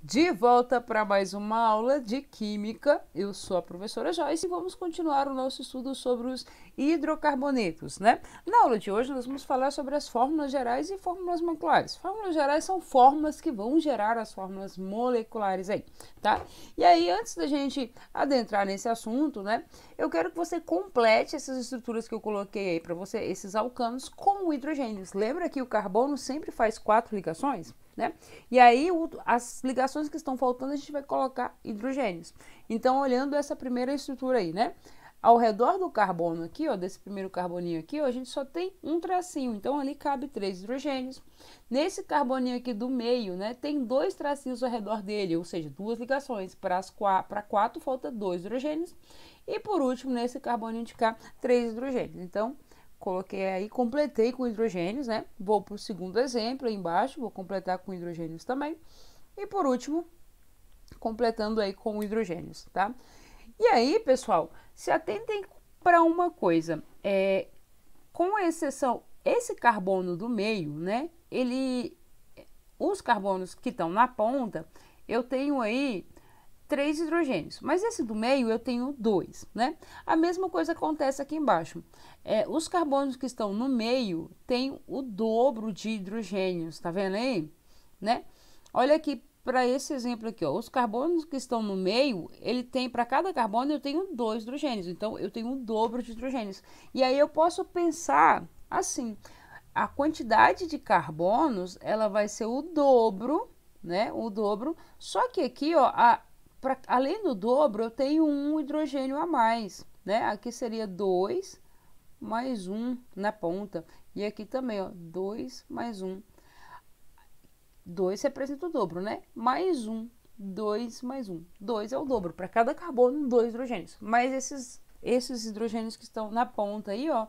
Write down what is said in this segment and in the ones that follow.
De volta para mais uma aula de Química. Eu sou a professora Joyce e vamos continuar o nosso estudo sobre os hidrocarbonetos, né? Na aula de hoje nós vamos falar sobre as fórmulas gerais e fórmulas moleculares. Fórmulas gerais são fórmulas que vão gerar as fórmulas moleculares aí, tá? E aí, antes da gente adentrar nesse assunto, né, eu quero que você complete essas estruturas que eu coloquei aí para você, esses alcanos com hidrogênios. Lembra que o carbono sempre faz 4 ligações? Né? E aí, as ligações que estão faltando, a gente vai colocar hidrogênios. Então, olhando essa primeira estrutura aí, né? Ao redor do carbono aqui, ó, desse primeiro carboninho aqui, ó, a gente só tem um tracinho. Então, ali cabe 3 hidrogênios. Nesse carboninho aqui do meio, né, tem 2 tracinhos ao redor dele, ou seja, 2 ligações. Para 4, falta 2 hidrogênios. E, por último, nesse carboninho de cá, 3 hidrogênios. Então, coloquei aí, completei com hidrogênios, né? Vou para o segundo exemplo aí embaixo, vou completar com hidrogênios também. E por último, completando aí com hidrogênios, tá? E aí, pessoal, se atentem para uma coisa, com exceção, esse carbono do meio, né? Os carbonos que estão na ponta, eu tenho aí 3 hidrogênios, mas esse do meio eu tenho 2, né? A mesma coisa acontece aqui embaixo. Os carbonos que estão no meio têm o dobro de hidrogênios, tá vendo aí? Né? Olha aqui para esse exemplo aqui, ó. Os carbonos que estão no meio, ele tem, para cada carbono eu tenho 2 hidrogênios, então eu tenho o dobro de hidrogênios. E aí eu posso pensar assim, a quantidade de carbonos, ela vai ser o dobro, né? O dobro, só que aqui, ó, além do dobro, eu tenho um hidrogênio a mais, né? Aqui seria 2 mais 1 na ponta. E aqui também, ó, 2 mais 1. 2 representa o dobro, né? Mais 1, 2 mais 1. 2 é o dobro. Para cada carbono, 2 hidrogênios. Mas esses hidrogênios que estão na ponta aí, ó,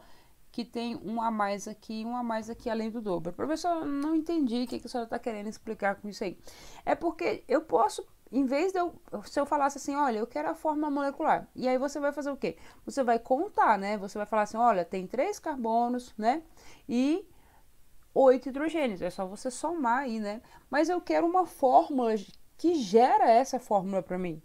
que tem um a mais aqui, um a mais aqui, além do dobro. Professor, não entendi o que a senhora está querendo explicar com isso aí. É porque eu posso, em vez de se eu falasse assim, olha, eu quero a fórmula molecular, e aí você vai fazer o quê? Você vai contar, né? Você vai falar assim, olha, tem 3 carbonos, né? E 8 hidrogênios, é só você somar aí, né? Mas eu quero uma fórmula que gera essa fórmula para mim.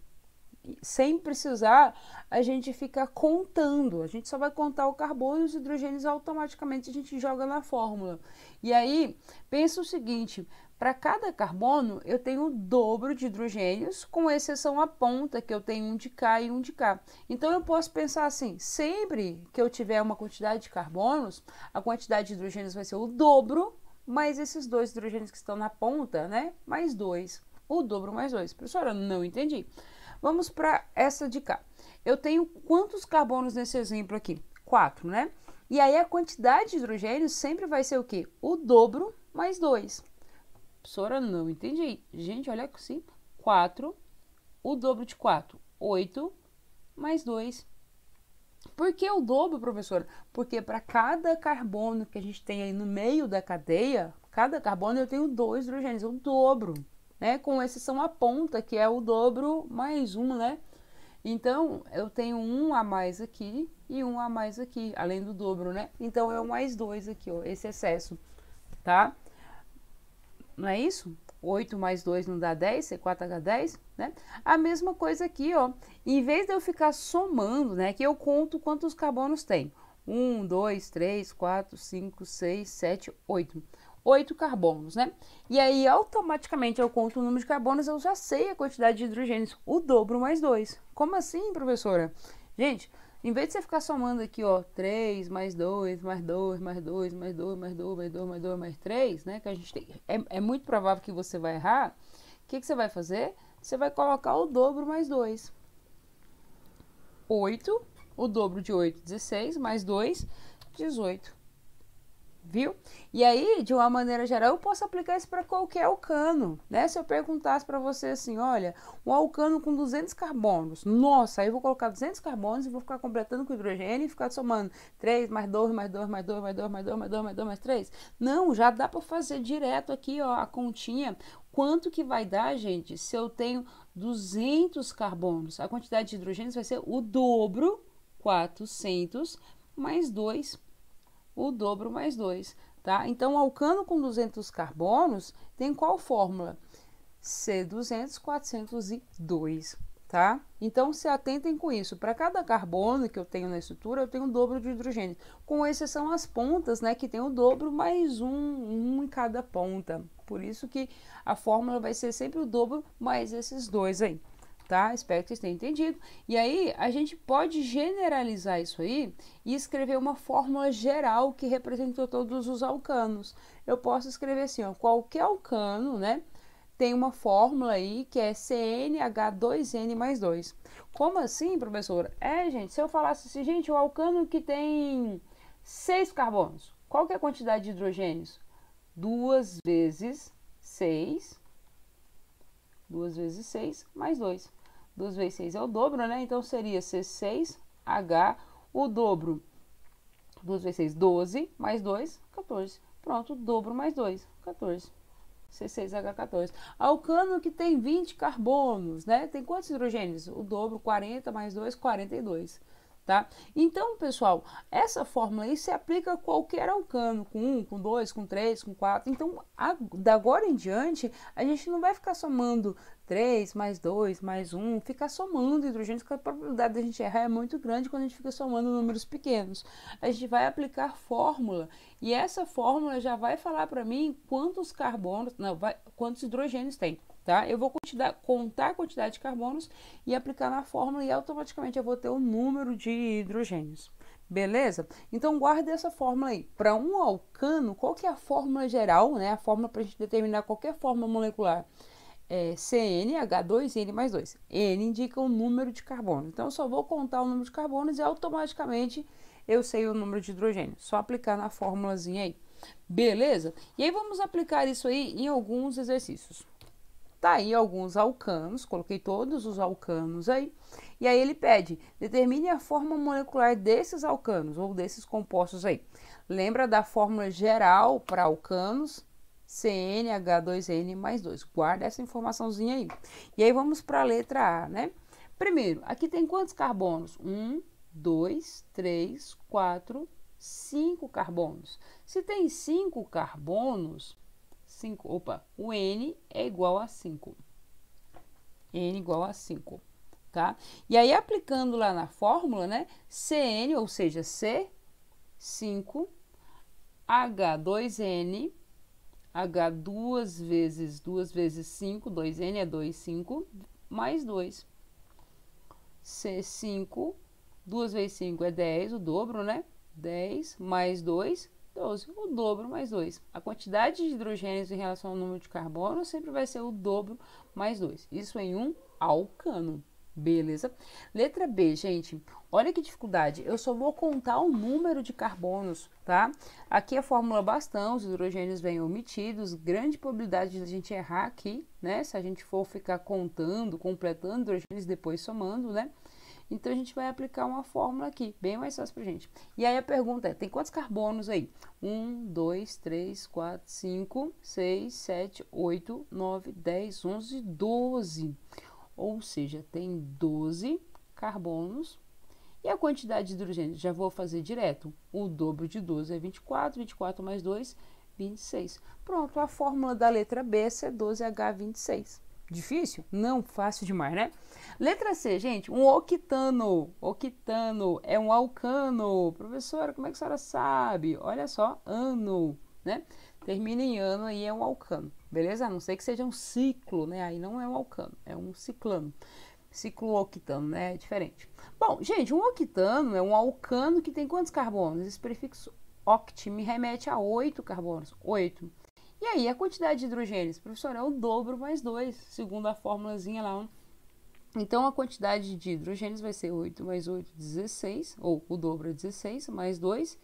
Sem precisar a gente ficar contando, a gente só vai contar o carbono e os hidrogênios, automaticamente a gente joga na fórmula. E aí, pensa o seguinte, para cada carbono eu tenho o dobro de hidrogênios, com exceção a ponta, que eu tenho um de cá e um de cá. Então eu posso pensar assim, sempre que eu tiver uma quantidade de carbonos, a quantidade de hidrogênios vai ser o dobro, mais esses 2 hidrogênios que estão na ponta, né? Mais 2. O dobro mais 2. Professora, não entendi. Vamos para essa de cá. Eu tenho quantos carbonos nesse exemplo aqui? 4, né? E aí a quantidade de hidrogênios sempre vai ser o quê? O dobro mais 2. Professora, não entendi. Gente, olha assim. 4, o dobro de 4, 8, mais 2. Por que o dobro, professora? Porque para cada carbono que a gente tem aí no meio da cadeia, cada carbono eu tenho 2 hidrogênios, o dobro, né? Com exceção a ponta, que é o dobro mais 1, né? Então, eu tenho um a mais aqui e um a mais aqui, além do dobro, né? Então, é o mais 2 aqui, ó, esse excesso, tá? Não é isso? 8 mais 2 não dá 10, C4H10, né? A mesma coisa aqui, ó. Em vez de eu ficar somando, né? Que eu conto quantos carbonos tem. 1, 2, 3, 4, 5, 6, 7, 8. 8 carbonos, né? E aí, automaticamente, eu conto o número de carbonos, eu já sei a quantidade de hidrogênios. O dobro mais 2. Como assim, professora? Gente, em vez de você ficar somando aqui, ó, 3 mais 2, mais 2, mais 2, mais 2, mais 2, mais 2, mais 2, mais 3, né? Que a gente tem, é muito provável que você vai errar. O que você vai fazer? Você vai colocar o dobro mais 2. 8, o dobro de 8, 16, mais 2, 18. Viu? E aí, de uma maneira geral, eu posso aplicar isso para qualquer alcano, né? Se eu perguntasse para você assim, olha, um alcano com 200 carbonos, nossa, aí eu vou colocar 200 carbonos e vou ficar completando com hidrogênio e ficar somando 3 mais 2, mais 2, mais 2, mais 2, mais 2, mais 2, mais 2, mais 3. Não, já dá para fazer direto aqui, ó, a continha. Quanto que vai dar, gente, se eu tenho 200 carbonos? A quantidade de hidrogênios vai ser o dobro, 400, mais 2, o dobro mais 2, tá? Então, alcano com 200 carbonos tem qual fórmula? C200, 402, tá? Então, se atentem com isso. Para cada carbono que eu tenho na estrutura, eu tenho o dobro de hidrogênio. Com exceção às pontas, né, que tem o dobro mais um em cada ponta. Por isso que a fórmula vai ser sempre o dobro mais esses dois aí, tá? Espero que vocês tenham entendido. E aí, a gente pode generalizar isso aí e escrever uma fórmula geral que representa todos os alcanos. Eu posso escrever assim, ó, qualquer alcano, né, tem uma fórmula aí que é CnH2n mais 2. Como assim, professora? Gente, se eu falasse assim, gente, o alcano que tem 6 carbonos, qual que é a quantidade de hidrogênios? 2 vezes 6, 2 vezes 6 mais 2. 2 vezes 6 é o dobro, né? Então seria C6H, o dobro. 2 vezes 6, 12, mais 2, 14. Pronto, dobro mais 2, 14. C6H14. Alcano que tem 20 carbonos, né? Tem quantos hidrogênios? O dobro, 40 mais 2, 42. Tá? Então, pessoal, essa fórmula aí se aplica a qualquer alcano, com 1, com 2, com 3, com 4. Então, da agora em diante, a gente não vai ficar somando 3 mais 2 mais 1, ficar somando hidrogênios, porque a probabilidade da gente errar é muito grande quando a gente fica somando números pequenos. A gente vai aplicar fórmula, e essa fórmula já vai falar para mim quantos carbonos, não, quantos hidrogênios tem. Tá? Eu vou contar a quantidade de carbonos e aplicar na fórmula e automaticamente eu vou ter o número de hidrogênios. Beleza? Então guarde essa fórmula aí. Para um alcano, qual que é a fórmula geral, né? A fórmula para a gente determinar qualquer fórmula molecular é CnH2n mais 2. N indica o número de carbono. Então eu só vou contar o número de carbonos e automaticamente eu sei o número de hidrogênio. Só aplicar na fórmulazinha aí. Beleza? E aí vamos aplicar isso aí em alguns exercícios. Tá aí alguns alcanos, coloquei todos os alcanos aí, e aí ele pede, determine a forma molecular desses alcanos, ou desses compostos aí. Lembra da fórmula geral para alcanos? CnH2n mais 2. Guarda essa informaçãozinha aí. E aí vamos para a letra A, né? Primeiro, aqui tem quantos carbonos? 1, 2, 3, 4, 5 carbonos. Se tem 5 carbonos, o N é igual a 5. N igual a 5, tá? E aí, aplicando lá na fórmula, né? Cn, ou seja, C5, H2N, H 2 vezes 5, 2N é 2, 5, mais 2. C5, 2 vezes 5 é 10, o dobro, né? 10 mais 2, 12, o dobro mais 2. A quantidade de hidrogênios em relação ao número de carbono sempre vai ser o dobro mais 2. Isso em um alcano. Beleza? Letra B, gente. Olha que dificuldade. Eu só vou contar o número de carbonos, tá? Aqui a fórmula bastão, os hidrogênios vêm omitidos. Grande probabilidade de a gente errar aqui, né? Se a gente for ficar contando, completando hidrogênios, depois somando, né? Então, a gente vai aplicar uma fórmula aqui, bem mais fácil pra gente. E aí a pergunta é, tem quantos carbonos aí? 1, 2, 3, 4, 5, 6, 7, 8, 9, 10, 11, 12. Ou seja, tem 12 carbonos. E a quantidade de hidrogênio? Já vou fazer direto. O dobro de 12 é 24, 24 mais 2, 26. Pronto, a fórmula da letra B é C12H26. Difícil? Não, fácil demais, né? Letra C, gente, um octano. Octano é um alcano. Professora, como é que a senhora sabe? Olha só, ano, né? Termina em ano aí é um alcano, beleza? A não ser que seja um ciclo, né? Aí não é um alcano, é um ciclano. Ciclo octano, né? É diferente. Bom, gente, um octano é um alcano que tem quantos carbonos? Esse prefixo oct me remete a 8 carbonos. 8. E aí, a quantidade de hidrogênios? Professor, é o dobro mais 2, segundo a formulazinha lá. Então, a quantidade de hidrogênios vai ser 8 mais 8, 16, ou o dobro é 16, mais 2,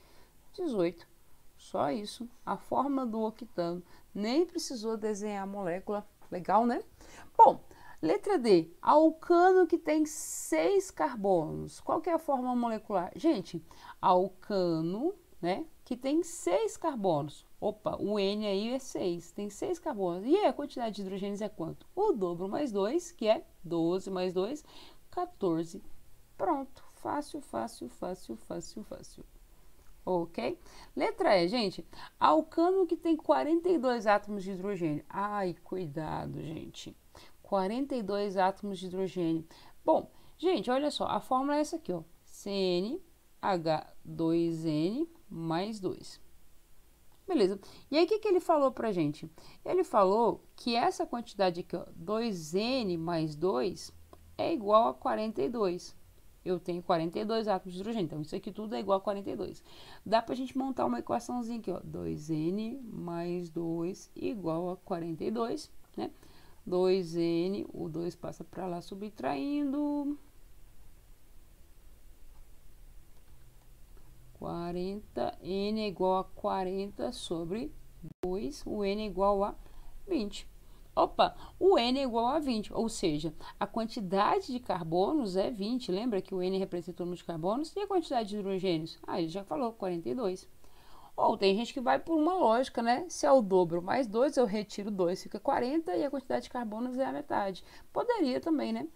18. Só isso. A fórmula do octano. Nem precisou desenhar a molécula. Legal, né? Bom, letra D. Alcano que tem 6 carbonos. Qual que é a fórmula molecular? Gente, alcano, né, que tem 6 carbonos. Opa, o N aí é 6, tem 6 carbonos. E a quantidade de hidrogênios é quanto? O dobro mais 2, que é 12 mais 2, 14. Pronto, fácil, fácil, fácil, fácil, fácil. Ok? Letra E, gente. Alcano que tem 42 átomos de hidrogênio. Ai, cuidado, gente. 42 átomos de hidrogênio. Bom, gente, olha só. A fórmula é essa aqui, ó. CnH2n mais 2. Beleza. E aí, o que ele falou pra gente? Ele falou que essa quantidade aqui, ó, 2n mais 2, é igual a 42. Eu tenho 42 átomos de hidrogênio, então isso aqui tudo é igual a 42. Dá pra gente montar uma equaçãozinha aqui, ó, 2n mais 2 igual a 42, né? 2n, o 2 passa para lá subtraindo. 40, n é igual a 40 sobre 2, o n é igual a 20. Opa, o n é igual a 20, ou seja, a quantidade de carbonos é 20. Lembra que o n representa o número de carbonos? E a quantidade de hidrogênios? Ah, ele já falou, 42. Ou tem gente que vai por uma lógica, né? Se é o dobro mais 2, eu retiro 2, fica 40 e a quantidade de carbonos é a metade. Poderia também, né?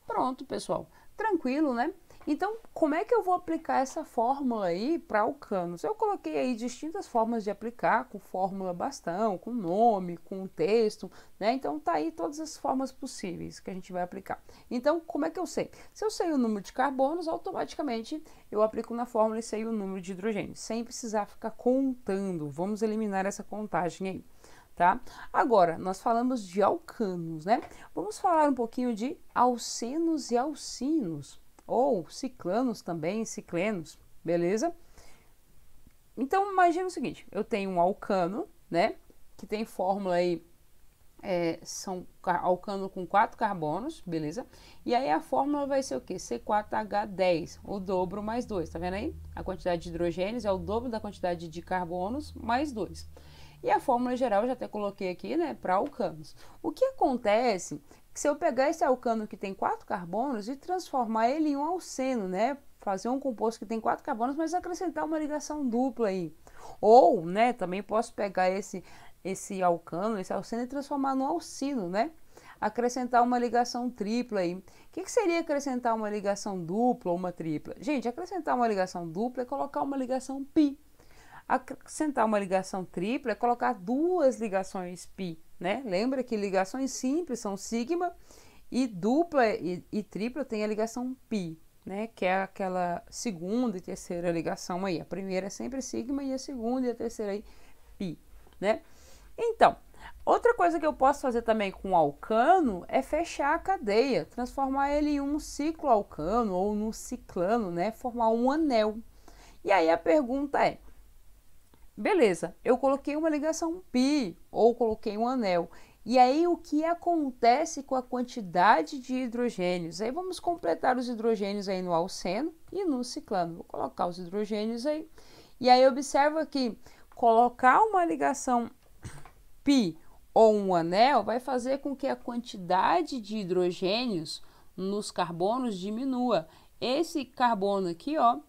Pronto, pessoal. Tranquilo, né? Então, como é que eu vou aplicar essa fórmula aí para alcanos? Eu coloquei aí distintas formas de aplicar, com fórmula bastão, com nome, com texto, né? Então, tá aí todas as formas possíveis que a gente vai aplicar. Então, como é que eu sei? Se eu sei o número de carbonos, automaticamente eu aplico na fórmula e sei o número de hidrogênios, sem precisar ficar contando. Vamos eliminar essa contagem aí. Tá? Agora, nós falamos de alcanos, né? Vamos falar um pouquinho de alcenos e alcinos, ou ciclanos também, ciclenos, beleza? Então, imagina o seguinte, eu tenho um alcano, né? Que tem fórmula aí, são alcano com 4 carbonos, beleza? E aí a fórmula vai ser o quê? C4H10, o dobro mais 2, tá vendo aí? A quantidade de hidrogênios é o dobro da quantidade de carbonos mais 2. E a fórmula geral eu já até coloquei aqui, né, para alcanos. O que acontece que se eu pegar esse alcano que tem 4 carbonos e transformar ele em um alceno, né, fazer um composto que tem 4 carbonos, mas acrescentar uma ligação dupla aí. Ou, né, também posso pegar esse alcano, esse alceno e transformar num alcino, né? Acrescentar uma ligação tripla aí. O que seria acrescentar uma ligação dupla ou uma tripla? Gente, acrescentar uma ligação dupla é colocar uma ligação pi. Acrescentar uma ligação tripla é colocar duas ligações pi, né? Lembra que ligações simples são sigma e dupla e tripla tem a ligação pi, né? Que é aquela segunda e terceira ligação aí. A primeira é sempre sigma e a segunda e a terceira aí pi, né? Então, outra coisa que eu posso fazer também com o alcano é fechar a cadeia, transformar ele em um ciclo alcano ou num ciclano, né? Formar um anel. E aí a pergunta é, beleza, eu coloquei uma ligação pi ou coloquei um anel. E aí o que acontece com a quantidade de hidrogênios? Aí vamos completar os hidrogênios aí no alceno e no ciclano. Vou colocar os hidrogênios aí. E aí observa que colocar uma ligação pi ou um anel vai fazer com que a quantidade de hidrogênios nos carbonos diminua. Esse carbono aqui, ó,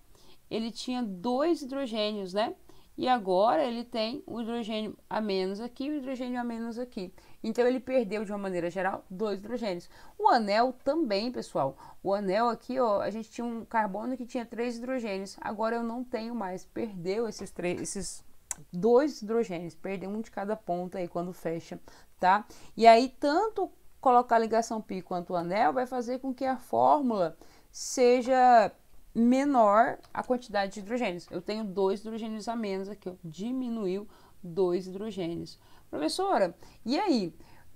ele tinha 2 hidrogênios, né? E agora ele tem o hidrogênio a menos aqui e o hidrogênio a menos aqui. Então ele perdeu, de uma maneira geral, 2 hidrogênios. O anel também, pessoal. O anel aqui, ó, a gente tinha um carbono que tinha 3 hidrogênios. Agora eu não tenho mais. Perdeu esses 2 hidrogênios. Perdeu um de cada ponta aí quando fecha, tá? E aí, tanto colocar a ligação pi quanto o anel vai fazer com que a fórmula seja menor a quantidade de hidrogênios. Eu tenho 2 hidrogênios a menos aqui, ó, diminuiu 2 hidrogênios. Professora, e aí?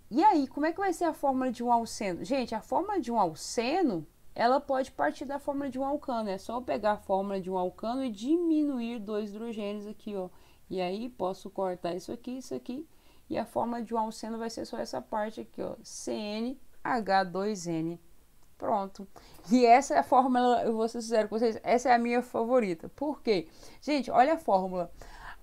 E aí, como é que vai ser a fórmula de um alceno? Gente, a fórmula de um alceno, ela pode partir da fórmula de um alcano. É só eu pegar a fórmula de um alcano e diminuir 2 hidrogênios aqui, ó. E aí, posso cortar isso aqui, e a fórmula de um alceno vai ser só essa parte aqui, ó, CnH2n. Pronto. E essa é a fórmula, eu vou ser sincero com vocês, essa é a minha favorita. Por quê? Gente, olha a fórmula.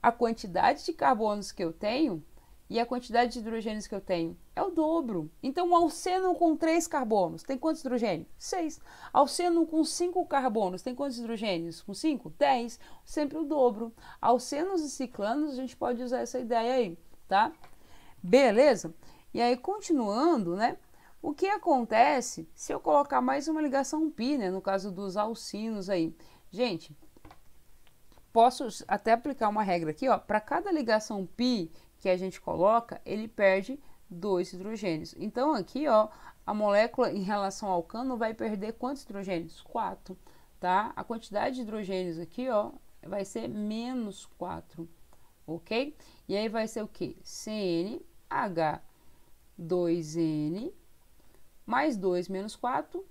A quantidade de carbonos que eu tenho e a quantidade de hidrogênios que eu tenho é o dobro. Então, um alceno com 3 carbonos tem quantos hidrogênios? 6. Alceno com 5 carbonos tem quantos hidrogênios? Com 5? 10. Sempre o dobro. Alcenos e ciclanos, a gente pode usar essa ideia aí, tá? Beleza? E aí, continuando, né? O que acontece se eu colocar mais uma ligação pi, né? No caso dos alcinos aí. Gente, posso até aplicar uma regra aqui, ó, para cada ligação π que a gente coloca, ele perde 2 hidrogênios. Então, aqui, ó, a molécula em relação ao alcano vai perder quantos hidrogênios? 4, tá? A quantidade de hidrogênios aqui, ó, vai ser menos 4, ok? E aí vai ser o quê? CnH2n mais 2 menos 4,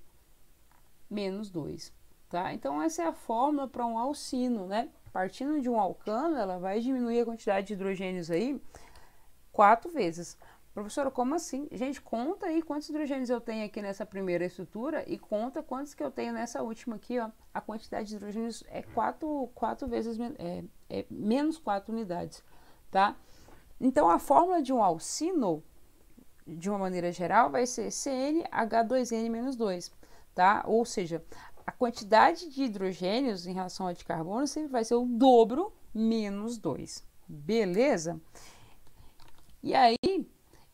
menos 2, tá? Então, essa é a fórmula para um alcino, né? Partindo de um alcano, ela vai diminuir a quantidade de hidrogênios aí 4 vezes. Professora, como assim? Gente, conta aí quantos hidrogênios eu tenho aqui nessa primeira estrutura e conta quantos que eu tenho nessa última aqui, ó. A quantidade de hidrogênios é 4 vezes, menos 4 unidades, tá? Então, a fórmula de um alcino, de uma maneira geral, vai ser CnH2n menos 2, tá? Ou seja, a quantidade de hidrogênios em relação ao de carbono sempre vai ser o dobro menos 2, beleza? E aí,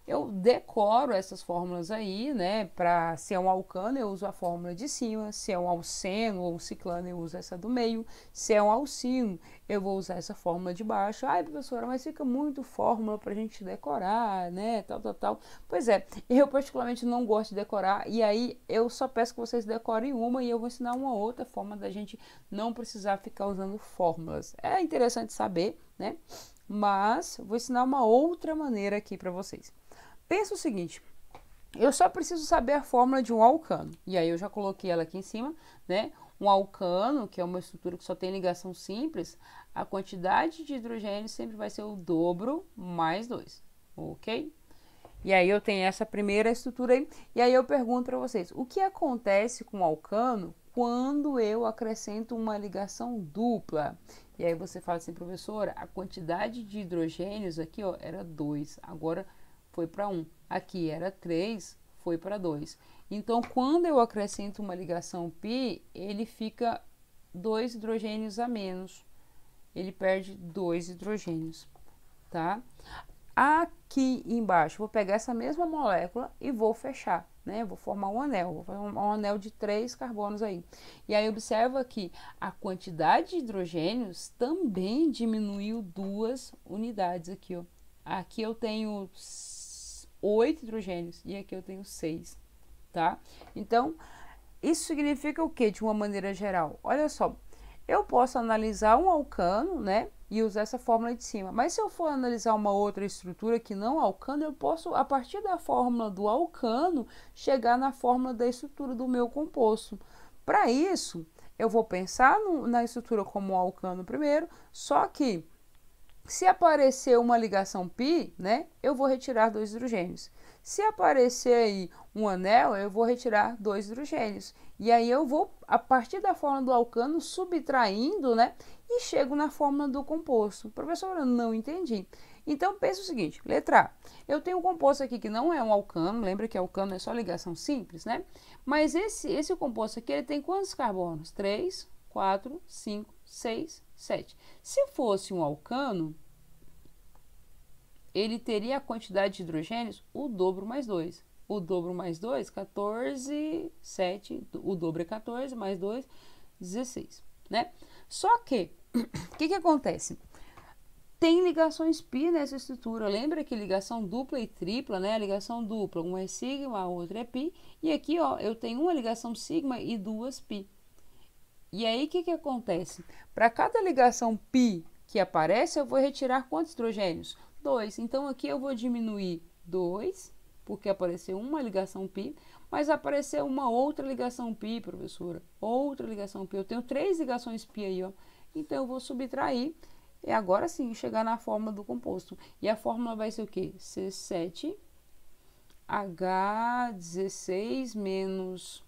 eu decoro essas fórmulas aí, né? Para se é um alcano, eu uso a fórmula de cima. Se é um alceno ou um ciclano, eu uso essa do meio. Se é um alcino, eu vou usar essa fórmula de baixo. Ai, professora, mas fica muito fórmula para a gente decorar, né? Tal. Pois é, eu particularmente não gosto de decorar. E aí, eu só peço que vocês decorem uma e eu vou ensinar uma outra forma da gente não precisar ficar usando fórmulas. É interessante saber, né? Mas vou ensinar uma outra maneira aqui para vocês. Pensa o seguinte, eu só preciso saber a fórmula de um alcano. E aí eu já coloquei ela aqui em cima, né? Um alcano, que é uma estrutura que só tem ligação simples, a quantidade de hidrogênio sempre vai ser o dobro mais 2, ok? E aí eu tenho essa primeira estrutura aí, e aí eu pergunto para vocês, o que acontece com o alcano quando eu acrescento uma ligação dupla? E aí você fala assim, professora, a quantidade de hidrogênios aqui, ó, era 2, agora foi para 1. Aqui era 3, foi para 2. Então, quando eu acrescento uma ligação π, ele fica 2 hidrogênios a menos. Ele perde 2 hidrogênios, tá? Aqui embaixo, vou pegar essa mesma molécula e vou fechar, né? Vou formar um anel, vou fazer um anel de 3 carbonos aí. E aí, observa que a quantidade de hidrogênios também diminuiu 2 unidades aqui, ó. Aqui eu tenho 8 hidrogênios e aqui eu tenho 6, tá? Então, isso significa o que de uma maneira geral? Olha só, eu posso analisar um alcano, né, e usar essa fórmula de cima, mas se eu for analisar uma outra estrutura que não alcano, eu posso, a partir da fórmula do alcano, chegar na fórmula da estrutura do meu composto. Para isso, eu vou pensar na estrutura como um alcano primeiro, só que se aparecer uma ligação π, né, eu vou retirar 2 hidrogênios. Se aparecer aí um anel, eu vou retirar 2 hidrogênios. E aí eu vou, a partir da fórmula do alcano, subtraindo, né, e chego na fórmula do composto. Professora, eu não entendi. Então, pensa o seguinte, letra A. Eu tenho um composto aqui que não é um alcano, lembra que alcano é só ligação simples, né? Mas esse composto aqui, ele tem quantos carbonos? 3, 4, 5, 6, 7. Se fosse um alcano, ele teria a quantidade de hidrogênios o dobro mais 2. O dobro mais 2, 14, 7, o dobro é 14, mais 2, 16, né? Só que, o que acontece? Tem ligações π nessa estrutura. Lembra que ligação dupla e tripla, né? A ligação dupla, uma é sigma, a outra é π. E aqui, ó, eu tenho uma ligação sigma e 2 π. E aí, o que acontece? Para cada ligação π que aparece, eu vou retirar quantos hidrogênios? 2. Então, aqui eu vou diminuir 2, porque apareceu uma ligação π, mas apareceu uma outra ligação π, professora. Outra ligação π. Eu tenho 3 ligações π aí, ó. Então, eu vou subtrair e agora sim chegar na fórmula do composto. E a fórmula vai ser o quê? C7H16 menos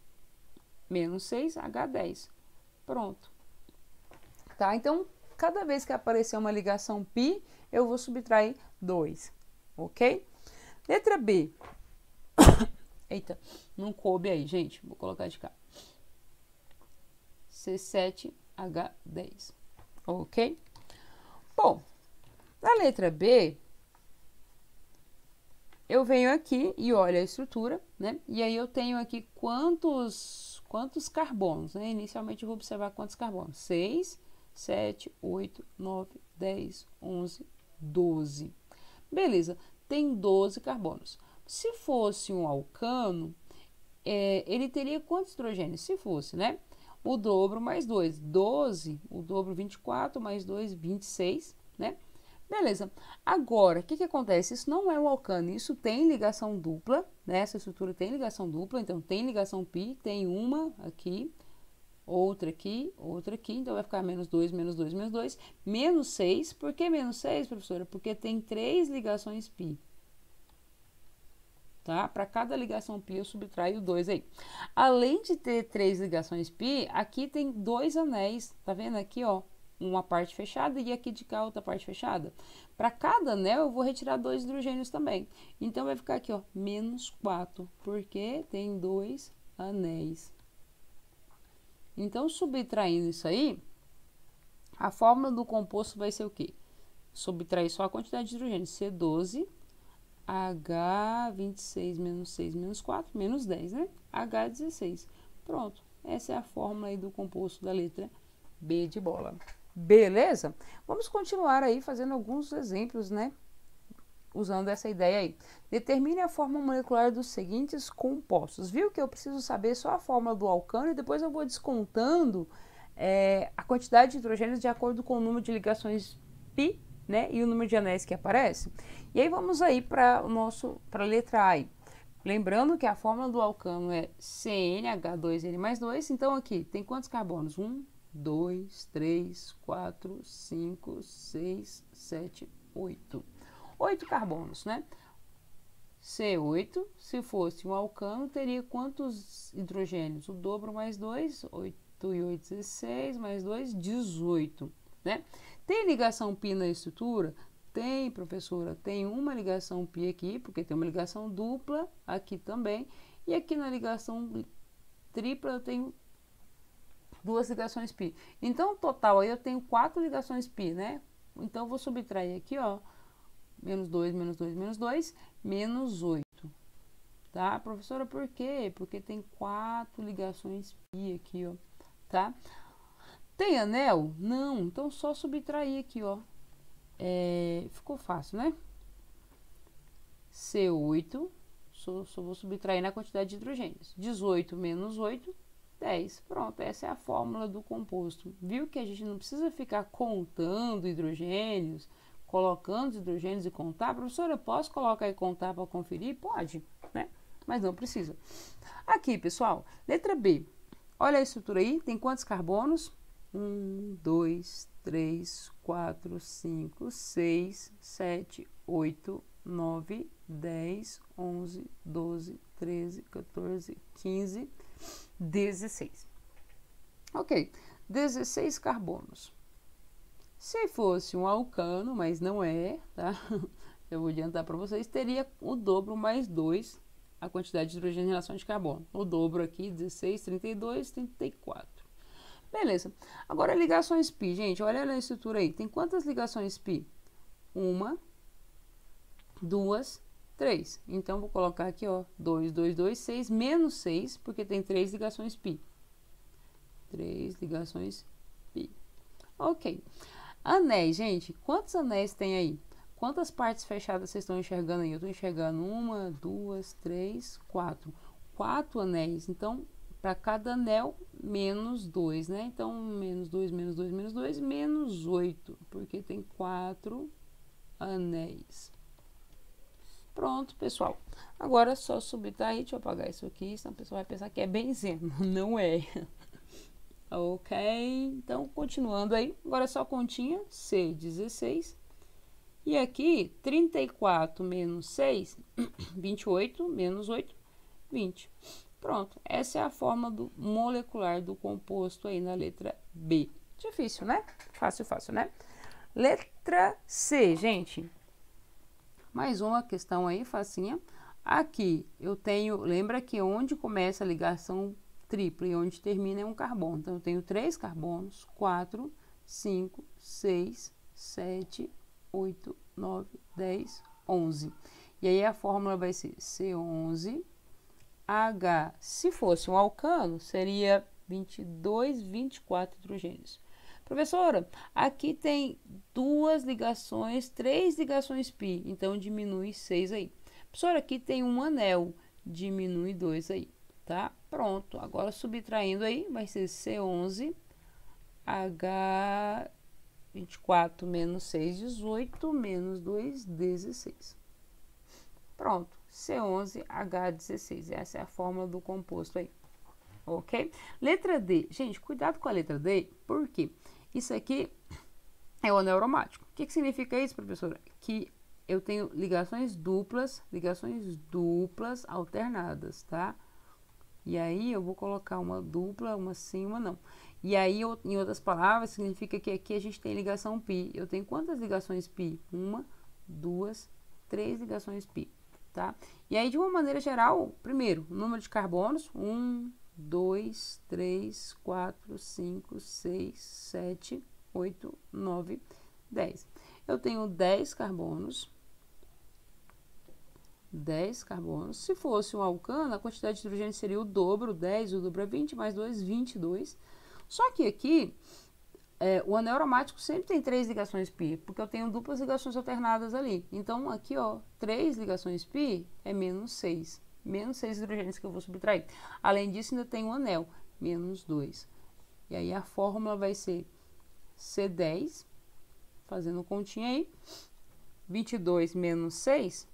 6, H10. Pronto. Tá? Então, cada vez que aparecer uma ligação π, eu vou subtrair 2, ok? Letra B. Eita, não coube aí, gente. Vou colocar de cá. C7H10, ok? Bom, na letra B, eu venho aqui e olho a estrutura, né? E aí eu tenho aqui quantos carbonos, né? Inicialmente eu vou observar quantos carbonos. 6, 7, 8, 9, 10, 11, 12. Beleza, tem 12 carbonos. Se fosse um alcano, ele teria quantos hidrogênios? Se fosse, né? O dobro mais 2, 12, o dobro 24, mais 2, 26, né? Beleza. Agora, o que acontece? Isso não é um alcano, isso tem ligação dupla, né? Essa estrutura tem ligação dupla, então tem ligação pi, tem uma aqui, outra aqui, então vai ficar menos 2, menos 2, menos 2, menos 6. Por que menos 6, professora? Porque tem 3 ligações pi. Tá? Para cada ligação pi eu subtraio 2 aí. Além de ter 3 ligações pi, aqui tem 2 anéis, tá vendo aqui, ó? Uma parte fechada e aqui de cá outra parte fechada. Para cada anel eu vou retirar 2 hidrogênios também. Então vai ficar aqui, ó, menos 4, porque tem 2 anéis. Então, subtraindo isso aí, a fórmula do composto vai ser o quê? Subtrair só a quantidade de hidrogênio, C12, H26 menos 6 menos 4, menos 10, né? H16. Pronto, essa é a fórmula aí do composto da letra B de bola. Beleza? Vamos continuar aí fazendo alguns exemplos, né? Usando essa ideia aí. Determine a fórmula molecular dos seguintes compostos. Viu que eu preciso saber só a fórmula do alcano e depois eu vou descontando a quantidade de hidrogênios de acordo com o número de ligações π, né? E o número de anéis que aparece. E aí vamos aí para a letra A aí. Lembrando que a fórmula do alcano é CnH2n mais 2. Então aqui tem quantos carbonos? 1, 2, 3, 4, 5, 6, 7, 8. 8 carbonos, né? C8, se fosse um alcano, teria quantos hidrogênios? O dobro mais 2, 8 e 8, 16, mais 2, 18, né? Tem ligação π na estrutura? Tem, professora, tem uma ligação π aqui, porque tem uma ligação dupla aqui também, e aqui na ligação tripla eu tenho 2 ligações π. Então, total aí eu tenho 4 ligações π, né? Então, eu vou subtrair aqui, ó, menos 2, menos 2, menos 2, menos 8. Tá, professora, por quê? Porque tem 4 ligações π aqui, ó, tá? Tem anel? Não, então só subtrair aqui, ó. Ficou fácil, né? C8, só vou subtrair na quantidade de hidrogênios. 18 menos 8, 10. Pronto, essa é a fórmula do composto. Viu que a gente não precisa ficar contando hidrogênios, colocando os hidrogênios e contar? Professora, eu posso colocar e contar para conferir? Pode, né? Mas não precisa. Aqui, pessoal, letra B. Olha a estrutura aí, tem quantos carbonos? 1, 2, 3, 4, 5, 6, 7, 8, 9, 10, 11, 12, 13, 14, 15, 16. Ok, 16 carbonos. Se fosse um alcano, mas não é, tá? Eu vou adiantar para vocês, teria o dobro mais 2, a quantidade de hidrogênio em relação de carbono. O dobro aqui, 16, 32, 34. Beleza. Agora, ligações π, gente, olha na estrutura aí. Tem quantas ligações π? 1, 2, 3. Então, vou colocar aqui, ó, 2, 2, 2, 6, menos 6, porque tem 3 ligações π. 3 ligações π. Ok. Anéis, gente, quantos anéis tem aí? Quantas partes fechadas vocês estão enxergando aí? Eu estou enxergando 1, 2, 3, 4. 4 anéis. Então, para cada anel, menos 2, né? Então, menos 2, menos 2, menos 2, menos 8, porque tem 4 anéis. Pronto, pessoal. Agora é só subtrair, deixa eu apagar isso aqui, senão o pessoal vai pensar que é benzeno. Não é. Ok, então, continuando aí. Agora é só continha, C16. E aqui, 34 menos 6, 28, menos 8, 20. Pronto, essa é a forma molecular do composto aí na letra B. Difícil, né? Fácil, fácil, né? Letra C, gente. Mais uma questão aí, facinha. Aqui eu tenho, lembra que onde começa a ligação tripla e onde termina é um carbono. Então, eu tenho 3 carbonos, 4, 5, 6, 7, 8, 9, 10, 11. E aí a fórmula vai ser C11. Se fosse um alcano, seria 22, 24 hidrogênios. Professora, aqui tem 2 ligações, 3 ligações π, então diminui 6 aí. Professora, aqui tem um anel, diminui 2 aí, tá? Pronto, agora subtraindo aí, vai ser C11, H24 menos 6, 18, menos 2, 16. Pronto, C11, H16, essa é a fórmula do composto aí, ok? Letra D, gente, cuidado com a letra D, porque isso aqui é o anel aromático. O que significa isso, professora? Que eu tenho ligações duplas alternadas, tá? E aí eu vou colocar uma dupla, uma sim, uma não. E aí, em outras palavras, significa que aqui a gente tem ligação π. Eu tenho quantas ligações π? 1, 2, 3 ligações π, tá? E aí, de uma maneira geral, primeiro, o número de carbonos, 1, 2, 3, 4, 5, 6, 7, 8, 9, 10. Eu tenho 10 carbonos. 10 carbonos. Se fosse um alcano, a quantidade de hidrogênio seria o dobro, 10, o dobro é 20, mais 2, 22. Só que aqui, o anel aromático sempre tem 3 ligações π, porque eu tenho duplas ligações alternadas ali. Então, aqui, ó, 3 ligações π é menos 6. Menos 6 hidrogênios que eu vou subtrair. Além disso, ainda tem um anel, menos 2. E aí, a fórmula vai ser C10, fazendo continha aí, 22 menos 6,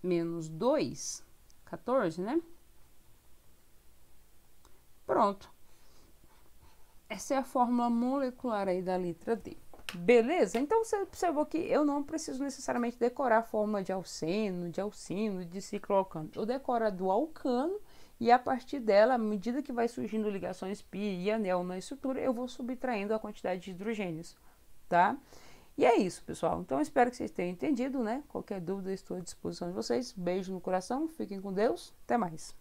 menos 2, 14, né? Pronto. Essa é a fórmula molecular aí da letra D. Beleza? Então, você observou que eu não preciso necessariamente decorar a fórmula de alceno, de cicloalcano. Eu decoro a do alcano e a partir dela, à medida que vai surgindo ligações π e anel na estrutura, eu vou subtraindo a quantidade de hidrogênios, tá? E é isso, pessoal. Então, espero que vocês tenham entendido, né? Qualquer dúvida, estou à disposição de vocês. Beijo no coração, fiquem com Deus, até mais.